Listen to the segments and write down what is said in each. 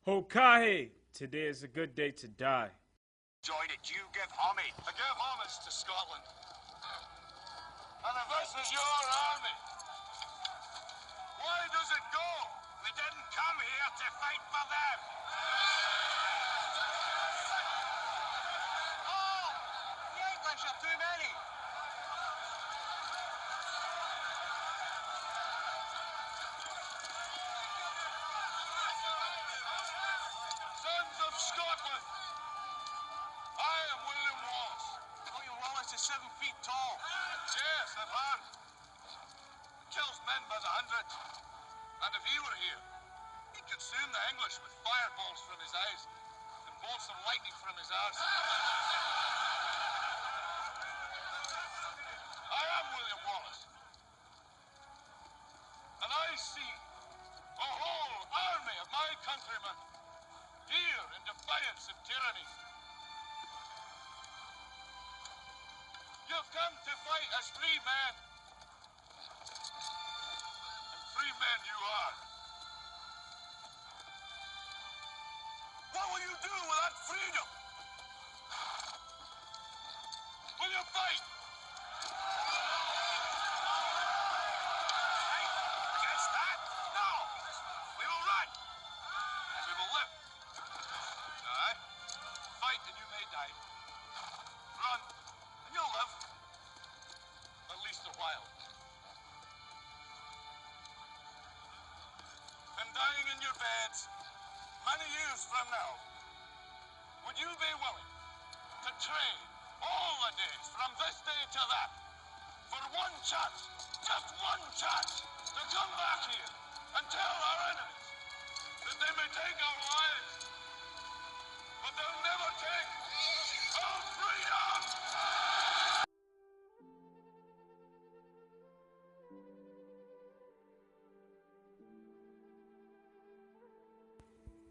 Hokahe, today is a good day to die. Join it, you give homage. I give homage to Scotland. And if this is your army, why does it go? We didn't come here to fight for them. Oh, the English are too many. Sons of Scotland, I am William Wallace. William Wallace is 7 feet tall. Yes, I've heard. Kills men by the hundred. And if he were here, he'd consume the English with fireballs from his eyes and bolts of lightning from his arse. I am William Wallace. And I see a whole army of my countrymen here in defiance of tyranny. You've come to fight as free men. And free men you are. What will you do with that freedom? Will you fight? Against that? No. We will run. And we will live. Aye. Fight and you may die. Run and you'll live. At least a while. And dying in your beds many years from now, would you be willing to trade all the days from this day to that for one chance, just one chance, to come back here and tell our enemies that they may take our lives, but they'll never take our freedom!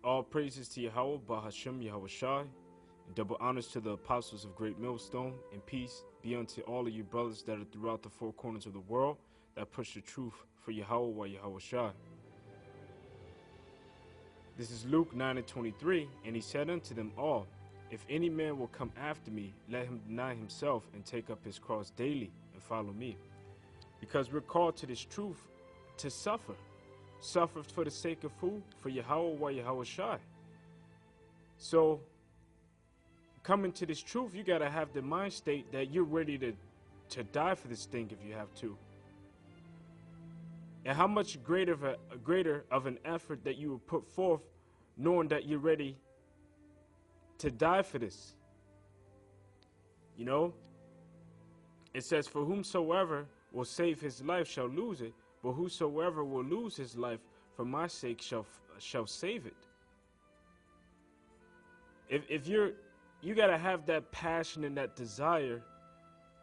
All praises to Yahawah, Bahashem, YAHAWASHI, and double honors to the apostles of Great Millstone, and peace be unto all of you brothers that are throughout the four corners of the world that push the truth for Yahawah, YAHAWASHI. This is Luke 9:23, and he said unto them all, if any man will come after me, let him deny himself and take up his cross daily and follow me. Because we're called to this truth to suffer. Suffer for the sake of who? For Yahawah, YAHAWASHI. So, coming to this truth, you gotta have the mind state that you're ready to die for this thing if you have to. And how much greater of an effort that you will put forth, knowing that you're ready to die for this. You know, it says, for whomsoever will save his life shall lose it, but whosoever will lose his life for my sake shall save it. If you gotta have that passion and that desire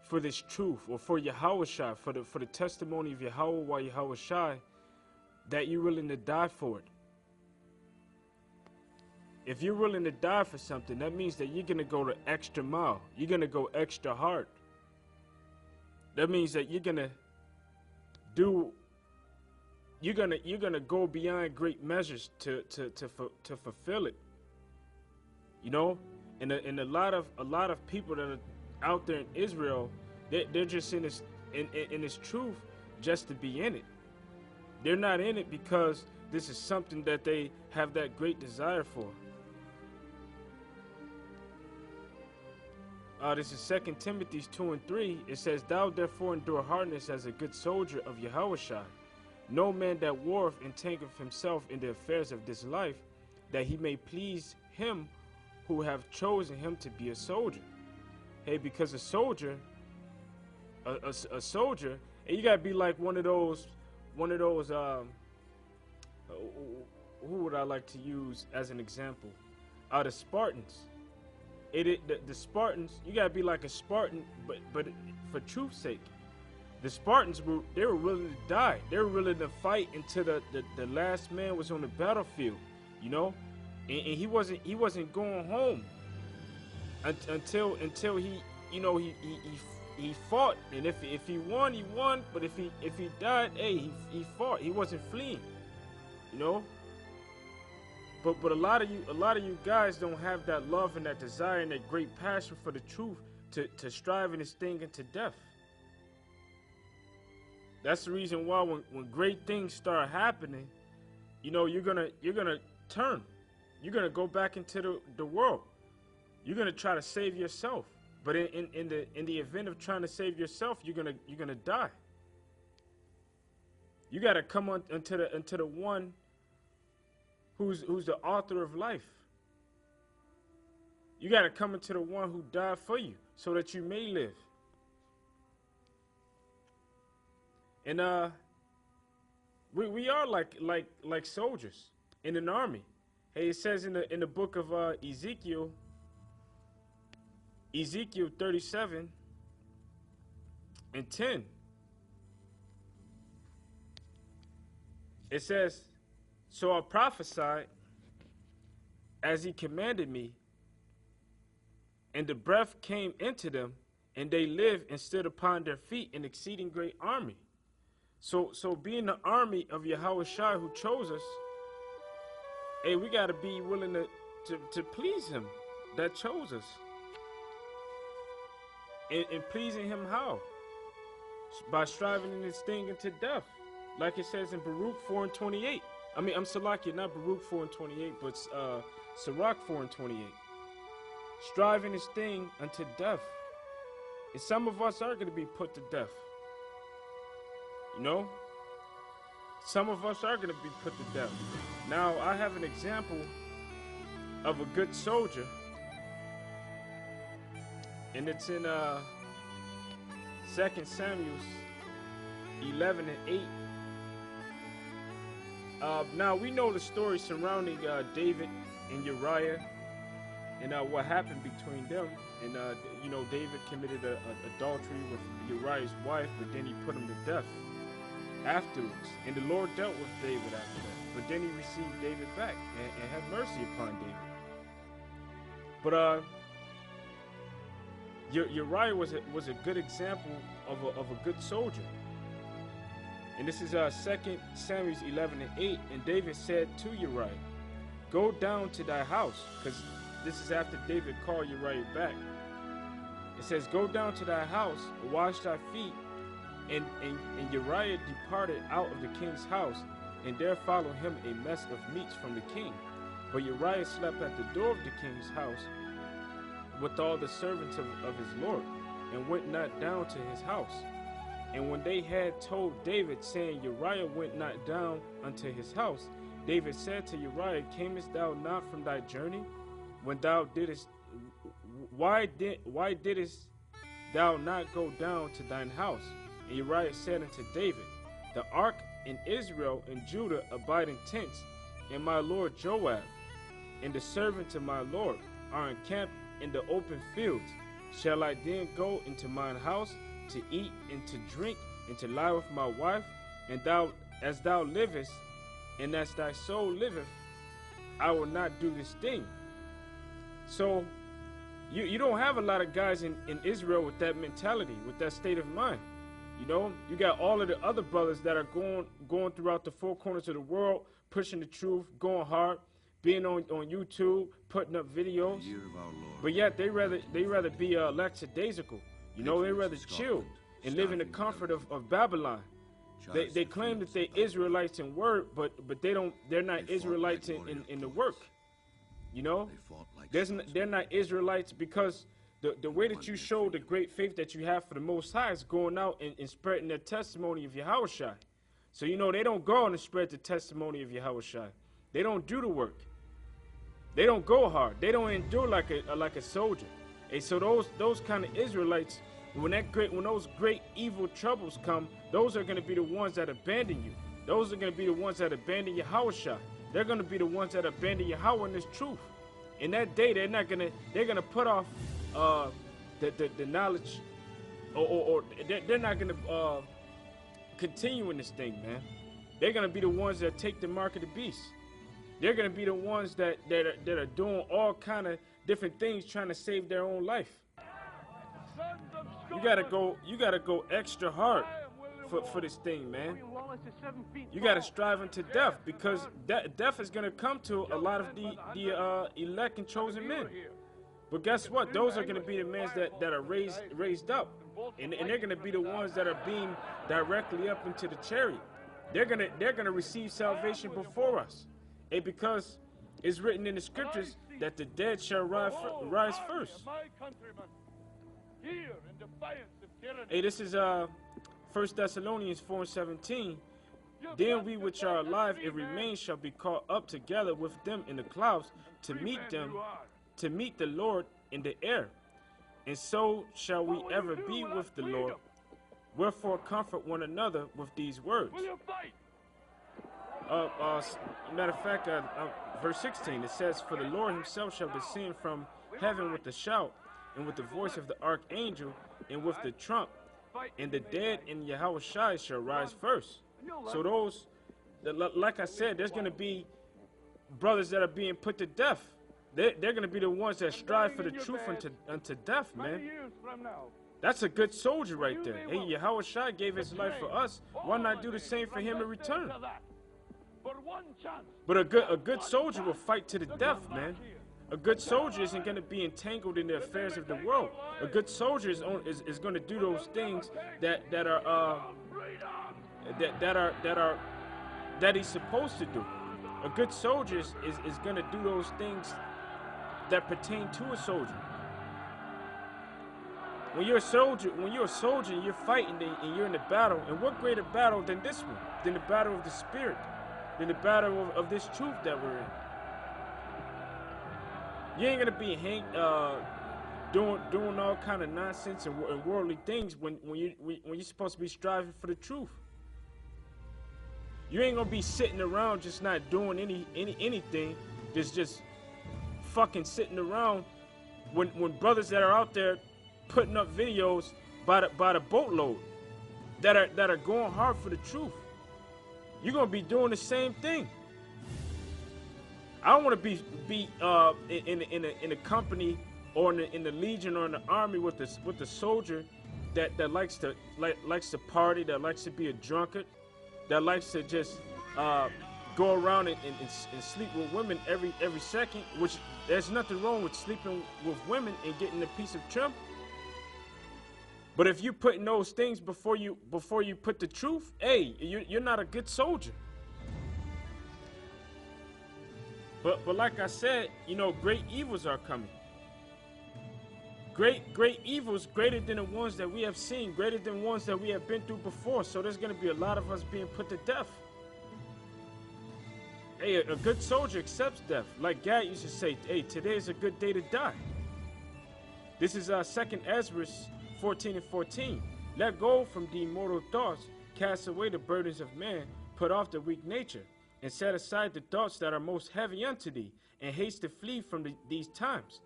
for this truth, or for Yahawashai, for the testimony of Yahawah, YAHAWASHI, that you're willing to die for it. If you're willing to die for something, that means that you're gonna go the extra mile. You're gonna go extra hard. That means that you're gonna do. You're gonna go beyond great measures to fulfill it. You know, and a lot of people that are out there in Israel, they're just in this truth just to be in it. They're not in it because this is something that they have that great desire for. This is 2 Timothy 2:3. It says, thou therefore endure hardness as a good soldier of Yahawashai. No man that warreth entangleth himself in the affairs of this life, that he may please him who have chosen him to be a soldier. Hey, because a soldier, a soldier, and you gotta be like one of those. Who would I like to use as an example? The Spartans. The Spartans, you gotta be like a Spartan, but for truth's sake. The Spartans were willing to die. They were willing to fight until the last man was on the battlefield, you know, and he wasn't going home until he, you know, he fought, and if he won, he won. But if he died, hey, he fought. He wasn't fleeing, you know. But a lot of you guys don't have that love and that desire and that great passion for the truth to strive in this thing into death. That's the reason why when great things start happening, you know, you're gonna turn. You're gonna go back into the world. You're gonna try to save yourself. But in the event of trying to save yourself, you're gonna die. You gotta come on into the one who's the author of life. You gotta come into the one who died for you so that you may live. And we are like soldiers in an army. Hey, it says in the book of Ezekiel 37 and 10. It says, "So I prophesied as he commanded me, and the breath came into them, and they lived and stood upon their feet, an exceeding great army." So being the army of YAHAWASHI who chose us, hey, we got to be willing to please him that chose us. And pleasing him how? By striving in this thing into death. Like it says in Baruch 4 and 28. I mean, I'm Salakia, not Baruch 4 and 28, but Sirach 4 and 28. Striving this thing unto death. And some of us are going to be put to death. You know? Some of us are going to be put to death. Now, I have an example of a good soldier. And it's in 2 Samuel 11 and 8. Now, we know the story surrounding David and Uriah and what happened between them. And, you know, David committed adultery with Uriah's wife, but then he put him to death afterwards. And the Lord dealt with David after that. But then he received David back and had mercy upon David. But Uriah was a good example of a good soldier. And this is 2 Samuel 11 and 8. And David said to Uriah, "Go down to thy house," because this is after David called Uriah back. It says, "Go down to thy house, wash thy feet." And Uriah departed out of the king's house, and there followed him a mess of meats from the king. But Uriah slept at the door of the king's house with all the servants of his lord, and went not down to his house. And when they had told David, saying, "Uriah went not down unto his house," David said to Uriah, "Camest thou not from thy journey? When thou didst, why didst thou not go down to thine house?" And Uriah said unto David, "The ark in Israel and Judah abide in tents, and my lord Joab and the servants of my lord are encamped in the open fields. Shall I then go into mine house to eat and to drink and to lie with my wife? And thou, as thou livest, and as thy soul liveth, I will not do this thing." So you don't have a lot of guys in Israel with that mentality, with that state of mind. You know, you got all of the other brothers that are going throughout the four corners of the world, pushing the truth, going hard, being on YouTube, putting up videos. But yet they rather be lackadaisical. You know, they rather chill and live in the comfort of Babylon. They claim that they're Israelites in word, but they're not Israelites in the work. You know, they're not Israelites because the way that you show the great faith that you have for the Most High is going out and spreading the testimony of YAHAWASHI. So, you know, they don't go on and spread the testimony of YAHAWASHI. They don't do the work. They don't go hard. They don't endure like a soldier. And so those kind of Israelites, when those great evil troubles come, those are going to be the ones that abandon you. Those are going to be the ones that abandon YAHAWASHI. They're going to be the ones that abandon Yahweh in this truth. In that day, they're going to put off the knowledge, or they're not going to continue in this thing, man. They're going to be the ones that take the mark of the beast. They're going to be the ones that are doing all kind of different things trying to save their own life. You gotta go extra hard for this thing, man. You got to strive unto death, because death is going to come to a lot of the elect and chosen men. But guess what? Those are going to be the men that are raised up. And they're going to be the ones that are being directly up into the chariot. They're gonna receive salvation before us. And because it's written in the scriptures that the dead shall rise first. Hey, this is 1 Thessalonians 4:17. Then we which are alive and remain shall be caught up together with them in the clouds to meet the Lord in the air. And so shall we ever be with the Lord. Wherefore comfort one another with these words. Matter of fact, verse 16, it says, For the Lord himself shall descend from heaven with a shout, and with the voice of the archangel, and with the trump, and the dead in YAHAWASHI shall rise first. So those, like I said, there's going to be brothers that are being put to death. They're going to be the ones that strive for the truth unto death, man. That's a good soldier right there. Hey, YAHAWASHI gave his life for us. Why not do the same for him in return? But a good soldier will fight to the death, man. A good soldier isn't going to be entangled in the affairs of the world. A good soldier is going to do those things that he's supposed to do. A good soldier is going to do those things that pertain to a soldier. When you're a soldier, and you're fighting and you're in a battle, and what greater battle than this one? Than the battle of the spirit, than the battle of this truth that we're in. You ain't gonna be doing all kind of nonsense and worldly things when you're supposed to be striving for the truth. You ain't gonna be sitting around just not doing anything, just fucking sitting around when brothers that are out there putting up videos by the boatload that are going hard for the truth. You're gonna be doing the same thing. I don't want to be in a company or in the legion or in the army with the soldier that likes to party, that likes to be a drunkard, that likes to just go around and sleep with women every second. Which there's nothing wrong with sleeping with women and getting a piece of trim. But if you putting those things before you put the truth, hey, you're not a good soldier. But like I said, great evils are coming. Great evils, greater than the ones that we have seen, greater than ones that we have been through before. So there's going to be a lot of us being put to death. Hey, a good soldier accepts death. Like Gad used to say, hey, today is a good day to die. This is 2 Ezra 14:14. Let go from the immortal thoughts, cast away the burdens of man, put off the weak nature, and set aside the thoughts that are most heavy unto thee, and haste to flee from these times.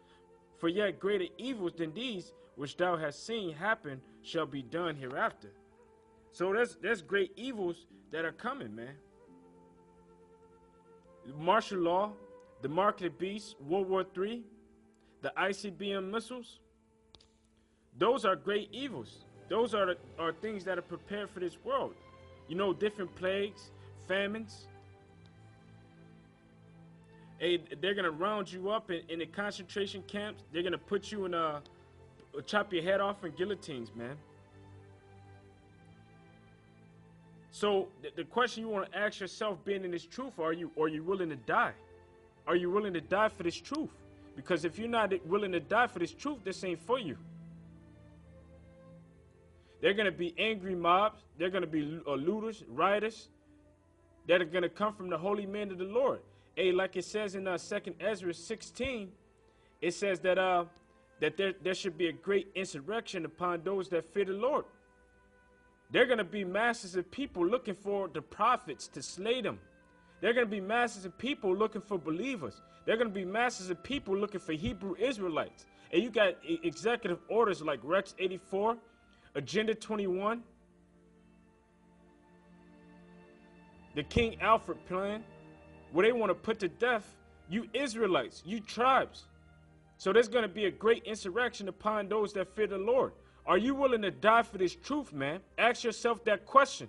For yet greater evils than these which thou hast seen happen shall be done hereafter. So there's great evils that are coming, man. Martial law, the mark of the beast, World War III, the ICBM missiles. Those are great evils. Those are things that are prepared for this world. Different plagues, famines. Hey, they're going to round you up in the concentration camps. They're going to put you in chop your head off in guillotines, man. So the question you want to ask yourself, being in this truth, are you willing to die? Are you willing to die for this truth? Because if you're not willing to die for this truth, this ain't for you. They're going to be angry mobs. They're going to be looters, rioters that are going to come from the holy man of the Lord. Hey, like it says in 2 Ezra 16, it says that there should be a great insurrection upon those that fear the Lord. They're going to be masses of people looking for the prophets to slay them. They're going to be masses of people looking for believers. They're going to be masses of people looking for Hebrew Israelites. And you got executive orders like Rex 84, Agenda 21, the King Alfred plan, where they want to put to death you Israelites, you tribes. So there's going to be a great insurrection upon those that fear the Lord. Are you willing to die for this truth, man? Ask yourself that question.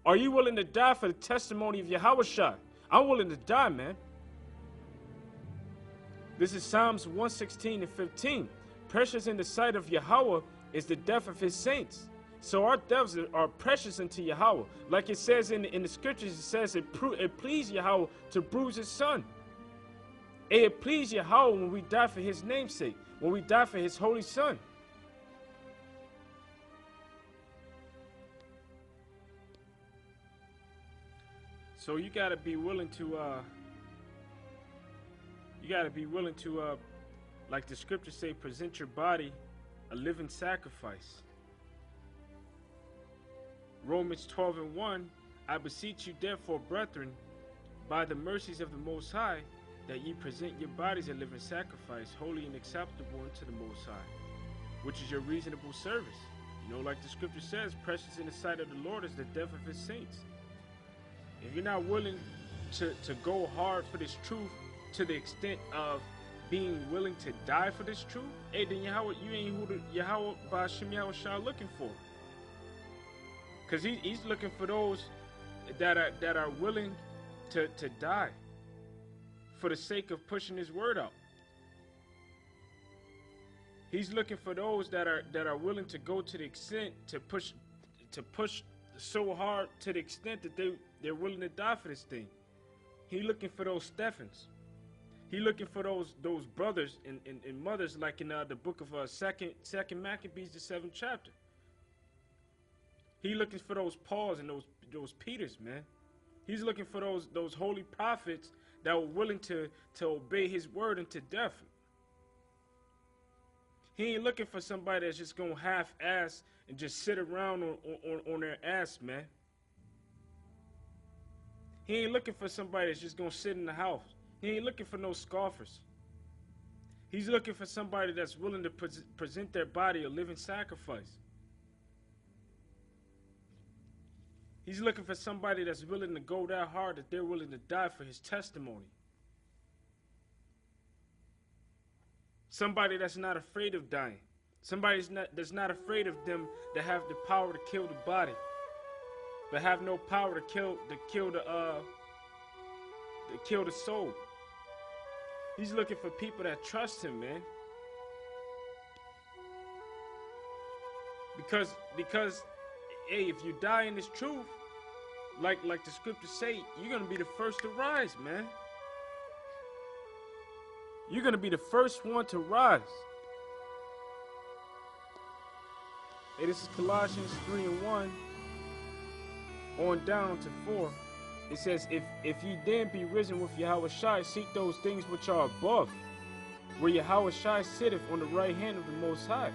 Are you willing to die for the testimony of YAHAWASHI? I'm willing to die, man. This is Psalms 116 and 15. Precious in the sight of Yahweh is the death of his saints. So our deaths are precious unto Yahweh. Like it says in the scriptures, it says it pleased Yahweh to bruise his son. It pleased Yahweh when we die for his name's sake, when we die for his holy son. So you gotta be willing to like the scriptures say, present your body a living sacrifice. Romans 12 and 1, I beseech you therefore, brethren, by the mercies of the Most High, that ye present your bodies a living sacrifice, holy and acceptable unto the Most High, which is your reasonable service. You know, like the scripture says, precious in the sight of the Lord is the death of his saints. If you're not willing to go hard for this truth to the extent of being willing to die for this truth, hey, then Yahweh, you ain't who the Yahweh by Hashem Yahawashi looking for. Because he's looking for those that are willing to die for the sake of pushing his word out. He's looking for those that are willing to go to the extent to push so hard to the extent that they're willing to die for this thing. He's looking for those Stephens. He's looking for those brothers and mothers, like in the book of second Maccabees, the 7th chapter. He's looking for those Pauls and those Peters, man. He's looking for those holy prophets that were willing to obey his word unto death. He ain't looking for somebody that's just gonna half-ass and just sit around on their ass, man. He ain't looking for somebody that's just gonna sit in the house. He ain't looking for no scoffers. He's looking for somebody that's willing to present their body a living sacrifice. He's looking for somebody that's willing to go that hard that they're willing to die for his testimony. Somebody that's not afraid of dying. Somebody that's not afraid of them that have the power to kill the body, but have no power to kill the soul. He's looking for people that trust him, man. Because hey, if you die in this truth, like the scriptures say, you're gonna be the first to rise, man. You're gonna be the first one to rise. Hey, this is Colossians 3 and 1 on down to 4. It says, if ye then be risen with Yahawashi, seek those things which are above, where Yahawashi sitteth on the right hand of the Most High.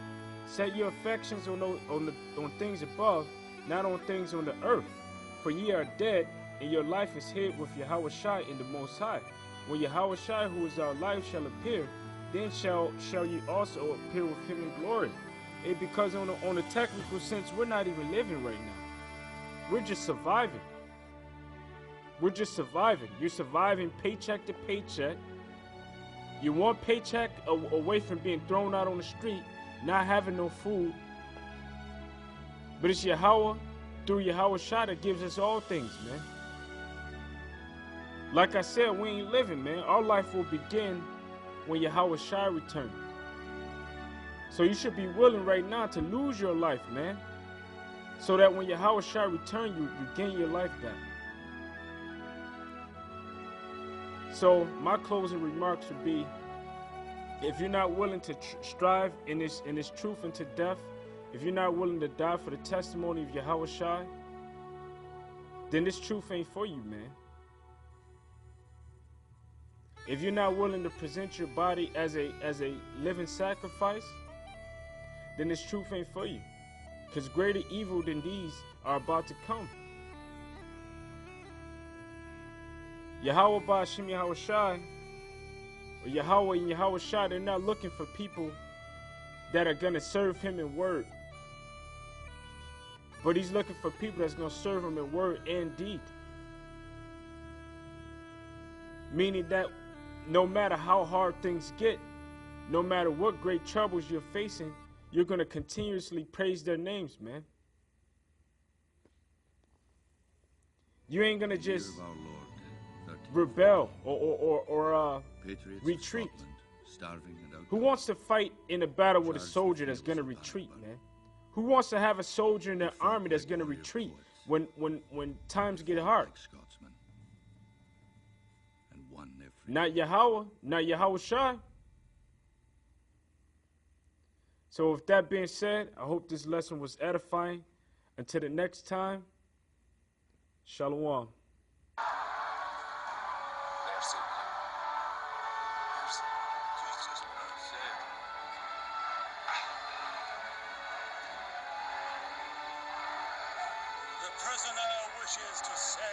Set your affections on things above, not on things on the earth. For ye are dead, and your life is hid with Yahawashi in the Most High. When Yahawashi, who is our life, shall appear, then shall ye also appear with him in glory. And because on a technical sense, we're not even living right now. We're just surviving. We're just surviving. You're surviving paycheck to paycheck. You're one paycheck away from being thrown out on the street, not having no food. But it's Yahweh, through Yahawashi, that gives us all things, man. Like I said, we ain't living, man. Our life will begin when Yahawashi returns. So you should be willing right now to lose your life, man. So that when Yahawashi returns, you gain your life back. So my closing remarks would be, if you're not willing to strive in this truth unto death, if you're not willing to die for the testimony of Yahawashi, then this truth ain't for you, man. If you're not willing to present your body as a living sacrifice, then this truth ain't for you. Because greater evil than these are about to come. Yahweh by Hashem Yahawashi, or Yahweh and Yahawashi, they're not looking for people that are going to serve him in word. But he's looking for people that's going to serve him in word and deed. Meaning that no matter how hard things get, no matter what great troubles you're facing, you're going to continuously praise their names, man. You ain't going to just rebel or retreat. Who wants to fight in a battle with a soldier that's going to retreat, man? Who wants to have a soldier in their army that's going to retreat when times get hard? Not Yahweh, not YAHAWASHI. So with that being said, I hope this lesson was edifying. Until the next time, Shalom. Merci. Merci. Jesus, merci. The prisoner wishes to say